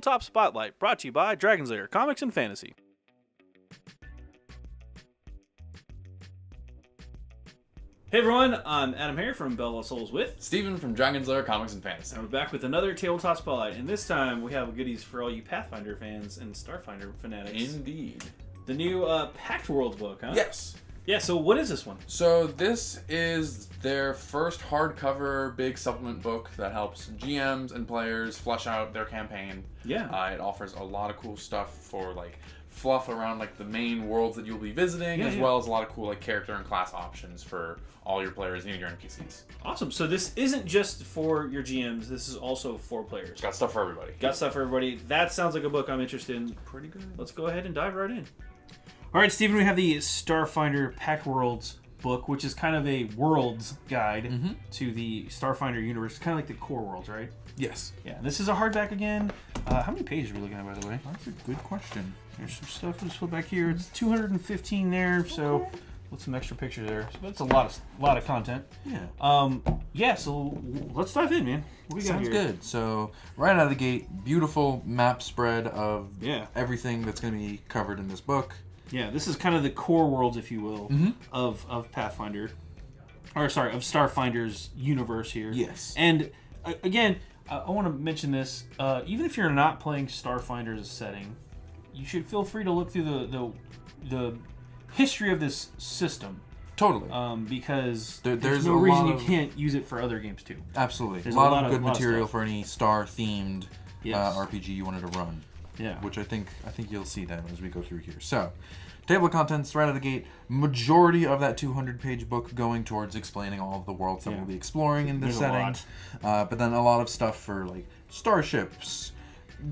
Tabletop Spotlight, brought to you by Dragon's Lair Comics and Fantasy. Hey everyone, I'm AdamHarry from BoLS with Steven from Dragon's Lair Comics and Fantasy. And we're back with another Tabletop Spotlight, and this time we have goodies for all you Pathfinder fans and Starfinder fanatics. Indeed. The new Pact Worlds book, huh? Yes. Yeah, so what is this one? So this is their first hardcover big supplement book that helps GMs and players flesh out their campaign. Yeah. It offers a lot of cool stuff for like fluff around like the main worlds that you'll be visiting, as well as a lot of cool like character and class options for all your players and your NPCs. Awesome. So this isn't just for your GMs, this is also for players. It's got stuff for everybody. Got stuff for everybody. That sounds like a book I'm interested in. Pretty good. Let's go ahead and dive right in. All right, Stephen, we have the Starfinder Pact Worlds book, which is kind of a worlds guide to the Starfinder universe. It's kind of like the core worlds, right? Yes. Yeah, this is a hardback again. How many pages are we looking at, by the way? That's a good question. There's some stuff. Let's flip back here. It's 215 there, so with some extra pictures there. So that's a lot of content. Yeah. So let's dive in, man. What do we got Sounds here? good. So right out of the gate, beautiful map spread of everything that's going to be covered in this book. Yeah, this is kind of the core worlds, if you will, of Pathfinder. Or, sorry, of Starfinder's universe here. Yes. And, again, I want to mention this. Even if you're not playing Starfinder as a setting, you should feel free to look through the history of this system. Totally. Because there's no reason you can't use it for other games, too. Absolutely. There's a lot of good material for any star-themed RPG you wanted to run. Yeah. Which I think you'll see that as we go through here. So, table of contents right out of the gate. Majority of that 200-page book going towards explaining all of the worlds that we'll be exploring in this setting. But then a lot of stuff for like starships,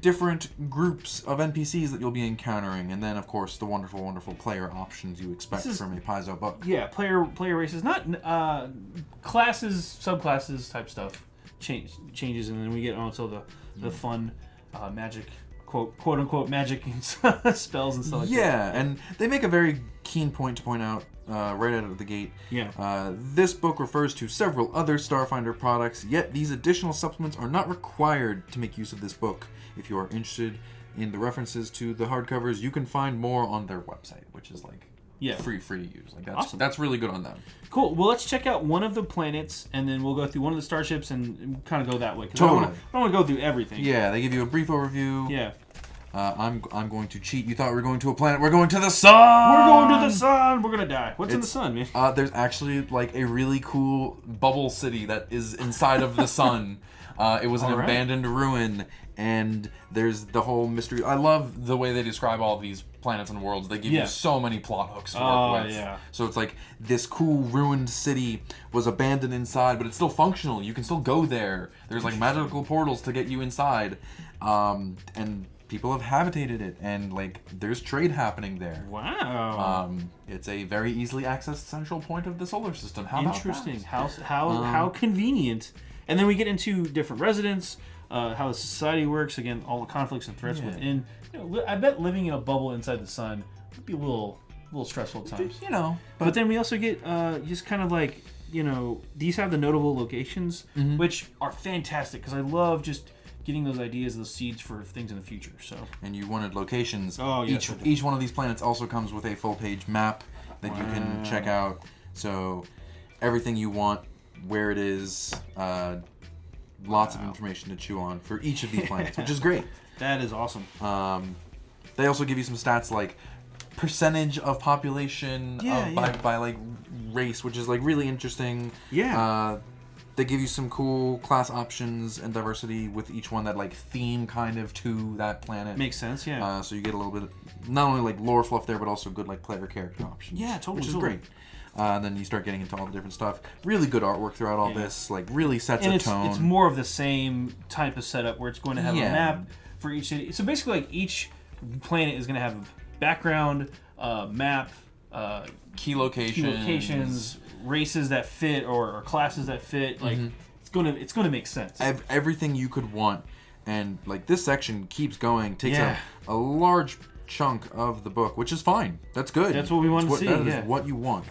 different groups of NPCs that you'll be encountering, and then of course the wonderful, wonderful player options you expect from a Paizo book. Yeah, player races, not classes, subclasses type stuff changes, and then we get onto the fun magic. Quote unquote magic spells and stuff like that. Yeah, and they make a very keen point to point out right out of the gate. Yeah. This book refers to several other Starfinder products, yet these additional supplements are not required to make use of this book. If you are interested in the references to the hardcovers, you can find more on their website, which is like free to use. Like awesome. That's really good on them. Cool. Well, let's check out one of the planets, and then we'll go through one of the starships and kind of go that way. Totally. I don't want to go through everything. Yeah, they give you a brief overview. Yeah. I'm going to cheat. You thought we were going to a planet. We're going to the sun! We're going to the sun! We're going to die. What's in the sun, man? There's actually like a really cool bubble city that is inside of the sun. It was an abandoned ruin, and there's the whole mystery. I love the way they describe all of these planets and worlds. They give you so many plot hooks to work with. Yeah. So it's like this cool ruined city was abandoned inside, but it's still functional. You can still go there. There's like magical portals to get you inside, and people have habitated it, and like there's trade happening there. Wow. It's a very easily accessed central point of the solar system. How interesting. How convenient. And then we get into different residents, how the society works. Again, all the conflicts and threats within. I bet living in a bubble inside the sun would be a little stressful at times. But then we also get just kind of like these have the notable locations, which are fantastic because I love just getting those ideas, those seeds for things in the future. So. And you wanted locations. Oh, yes. Each one of these planets also comes with a full-page map that you can check out. So everything you want, where it is, lots of information to chew on for each of these planets, which is great. That is awesome. They also give you some stats like percentage of population by like race, which is like really interesting. Yeah. They give you some cool class options and diversity with each one that like theme kind of to that planet. Makes sense, yeah. So you get a little bit, not only like lore fluff there, but also good like player character options. Yeah, totally. Which is great. And then you start getting into all the different stuff. Really good artwork throughout all this. Like really sets a tone. It's more of the same type of setup where it's going to have a map for each city. So basically, like each planet is going to have a background, map, key locations, races that fit or classes that fit. Like it's going to make sense. Everything you could want, and like this section keeps going. Takes a large chunk of the book, which is fine. That's good. That's what we want to see. That is what you want.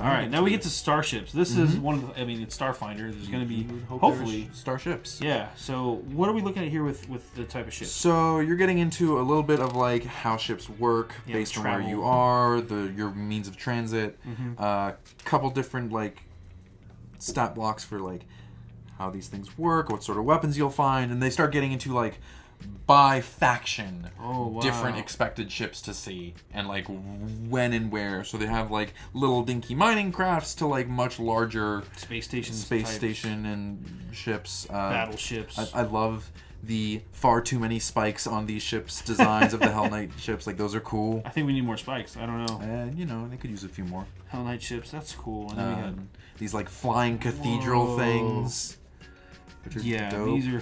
All right, now we get to Starships. This is one of the, I mean, it's Starfinder. There's going to be, hopefully, Starships. Yeah, so what are we looking at here with the type of ship? So you're getting into a little bit of like how ships work based on where you are, your means of transit, couple different like stat blocks for like how these things work, what sort of weapons you'll find, and they start getting into like by faction different expected ships to see and like when and where. So they have like little dinky mining crafts to like much larger space station and ships, battleships. I love the far too many spikes on these ships designs of the Hell Knight ships. Like those are cool. I think we need more spikes. I don't know. You know, they could use a few more Hell Knight ships. That's cool. And then we had these like flying cathedral things, which are dope. These are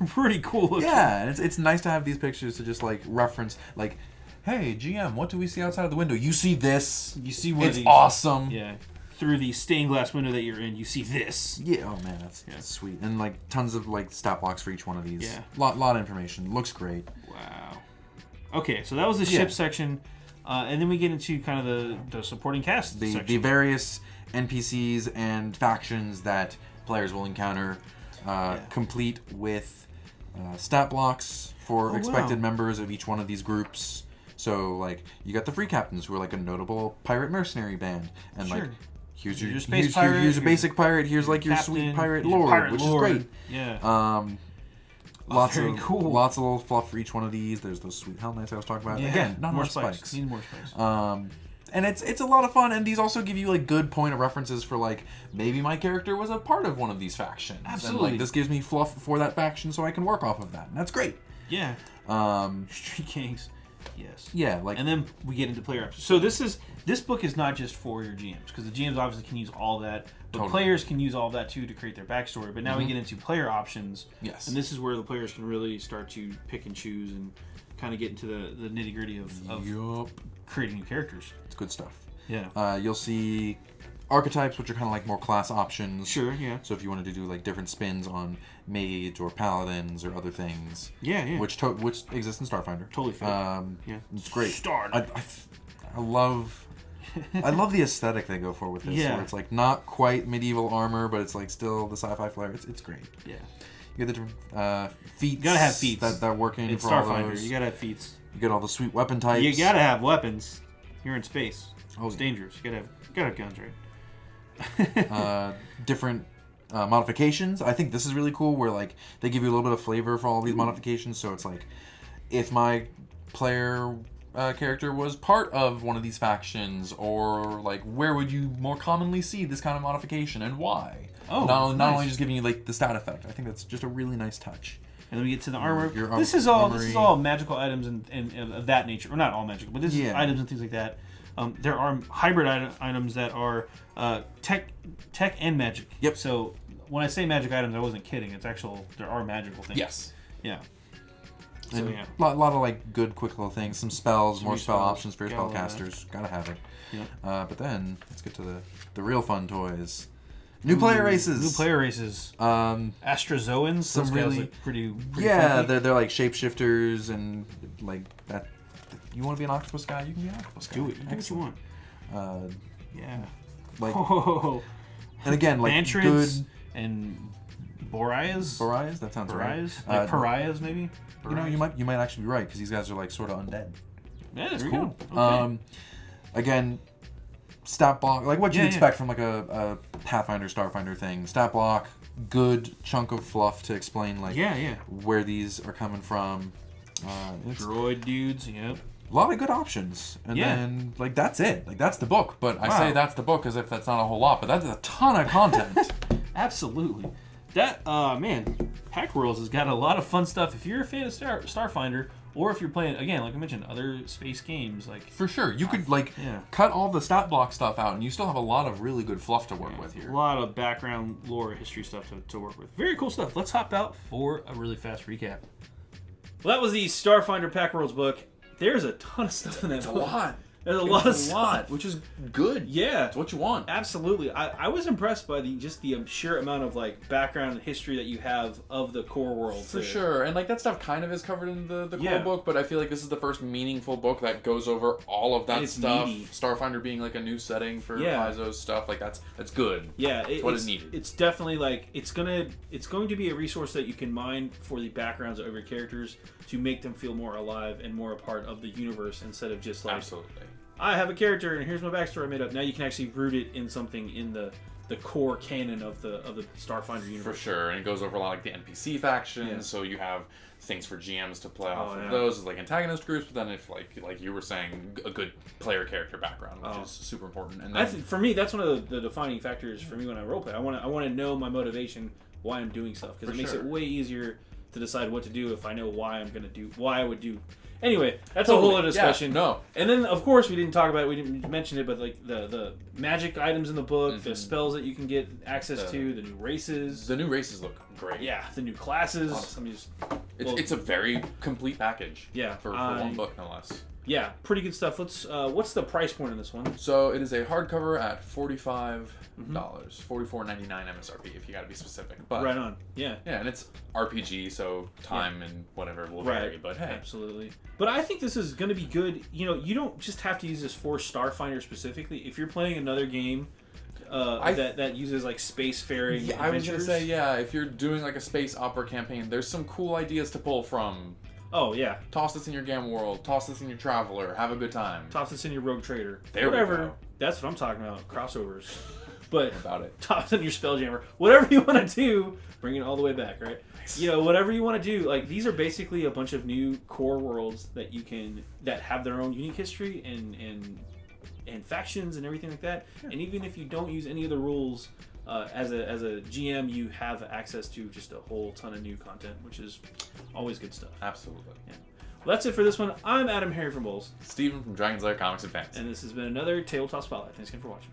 pretty cool looking. Yeah, it's nice to have these pictures to just like reference, like, hey GM, what do we see outside of the window? You see this? You see what? It's awesome. Yeah, through the stained glass window that you're in, you see this. Yeah. Oh man, that's sweet. And like tons of like stat blocks for each one of these. Yeah. Lot of information. Looks great. Wow. Okay, so that was the ship section, and then we get into kind of the supporting cast section. The various NPCs and factions that players will encounter, complete with stat blocks for expected members of each one of these groups. So like you got the free captains who are like a notable pirate mercenary band, and like here's your space pirate, here's a basic pirate, here's like your captain, sweet pirate lord, which is great. Yeah. Lots of little fluff for each one of these. There's those sweet Hell Knights I was talking about. Again, not more spikes. Need more spikes. And it's a lot of fun, and these also give you like good point of references for like maybe my character was a part of one of these factions. Absolutely. And like this gives me fluff for that faction, so I can work off of that, and that's great. Yeah. Street Kings. Yes. Yeah. Like, and then we get into player options. So this book is not just for your GMs, because the GMs obviously can use all that, but players can use all that too to create their backstory. But now we get into player options. Yes. And this is where the players can really start to pick and choose and kind of get into the nitty gritty of creating new characters. It's good stuff. Yeah. You'll see archetypes, which are kind of like more class options. Sure, yeah. So if you wanted to do like different spins on mage or paladins or other things. Yeah, yeah. Which exists in Starfinder. Totally fair. Yeah. It's great. Started. I love the aesthetic they go for with this. Yeah. Where it's like not quite medieval armor, but it's like still the sci-fi flair. It's great. Yeah. You get the feats. You gotta have feats. That work in it's for all Starfinder. those. You gotta have feats. You get all the sweet weapon types. You gotta have weapons. You're in space. Oh, it's dangerous. You gotta have guns, right? Different modifications. I think this is really cool, where like they give you a little bit of flavor for all these modifications. So it's like, if my player character was part of one of these factions, or like where would you more commonly see this kind of modification and why? Oh, not only just giving you like the stat effect. I think that's just a really nice touch. And then we get to the armor. This is all magical items and of that nature. Or not all magical, but this is items and things like that. There are hybrid items that are tech and magic. Yep. So when I say magic items, I wasn't kidding. It's there are magical things. Yes. Yeah. So yeah. A lot of like good quick little things. Some spells, more spell options for your spellcasters. Gotta have it. Yeah. But then let's get to the real fun toys. New player races. Astrozoans. Some really pretty yeah, funky. they're like shapeshifters and like that. You want to be an octopus guy? You can be an octopus guy. Do it. Do what you want. Yeah. Like. And again, like Bantrids good and Boreas. Boreas. That sounds right. Like pariahs, maybe. You know, you might actually be right, because these guys are like sort of undead. Yeah, that's cool. Okay. Again, stat block, like what you'd expect from like a Pathfinder, Starfinder thing. Stat block, good chunk of fluff to explain like where these are coming from. Droid dudes, yep. A lot of good options, and then like that's it. Like that's the book. But I say that's the book as if that's not a whole lot, but that's a ton of content. Absolutely. That man, Pact Worlds has got a lot of fun stuff. If you're a fan of Starfinder, or if you're playing, again, like I mentioned, other space games, like for sure, you could like cut all the stat block stuff out, and you still have a lot of really good fluff to work with here. A lot of background, lore, history stuff to work with. Very cool stuff. Let's hop out for a really fast recap. Well, that was the Starfinder Pact Worlds book. There's a ton of stuff in that book. A lot. There's a lot of stuff, which is good. Yeah, it's what you want. Absolutely. I was impressed by the sheer amount of like background and history that you have of the core world. For sure, and like that stuff kind of is covered in the core book, but I feel like this is the first meaningful book that goes over all of that stuff. Meaty. Starfinder being like a new setting for Paizo's stuff, like that's good. Yeah, it's what is needed. It's definitely like it's going to be a resource that you can mine for the backgrounds of your characters to make them feel more alive and more a part of the universe instead of just like absolutely. I have a character and here's my backstory I made up. Now you can actually root it in something in the core canon of the Starfinder universe. For sure, and it goes over a lot like the NPC factions, so you have things for GMs to play off of those as like antagonist groups, but then if like you were saying, a good player character background, which is super important. And then, for me, that's one of the defining factors for me when I roleplay. I want to know my motivation, why I'm doing stuff, because it makes it way easier to decide what to do if I know why I would do. Anyway, that's a whole other discussion. And then, of course, we didn't mention it, but like the magic items in the book, the spells that you can get access to, the new races. The new races look great. Yeah, the new classes. It's a very complete package. Yeah, for one book, no less. Yeah, pretty good stuff. What's the price point on this one? So it is a hardcover at $45, $44.99 MSRP if you got to be specific. But right on. Yeah. Yeah, and it's RPG, so time and whatever will vary. But hey, absolutely. But I think this is going to be good. You know, you don't just have to use this for Starfinder specifically. If you're playing another game that uses like spacefaring adventures. I was going to say, if you're doing like a space opera campaign, there's some cool ideas to pull from. Oh, yeah. Toss this in your Gamma World. Toss this in your Traveler. Have a good time. Toss this in your Rogue Trader. Whatever. We go. That's what I'm talking about. Crossovers. But about it. Toss in your Spelljammer. Whatever you want to do, bring it all the way back, right? Nice. You know, whatever you want to do. Like, these are basically a bunch of new core worlds that have their own unique history and factions and everything like that. Yeah. And even if you don't use any of the rules, as a GM, you have access to just a whole ton of new content, which is always good stuff. Absolutely. Yeah. Well, that's it for this one. I'm AdamHarry from BoLS. Steven from Dragon's Lair Comics and Fantasy. And this has been another Tabletop Spotlight. Thanks again for watching.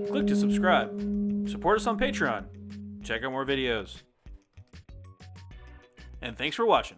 Click to subscribe. Support us on Patreon. Check out more videos. And thanks for watching.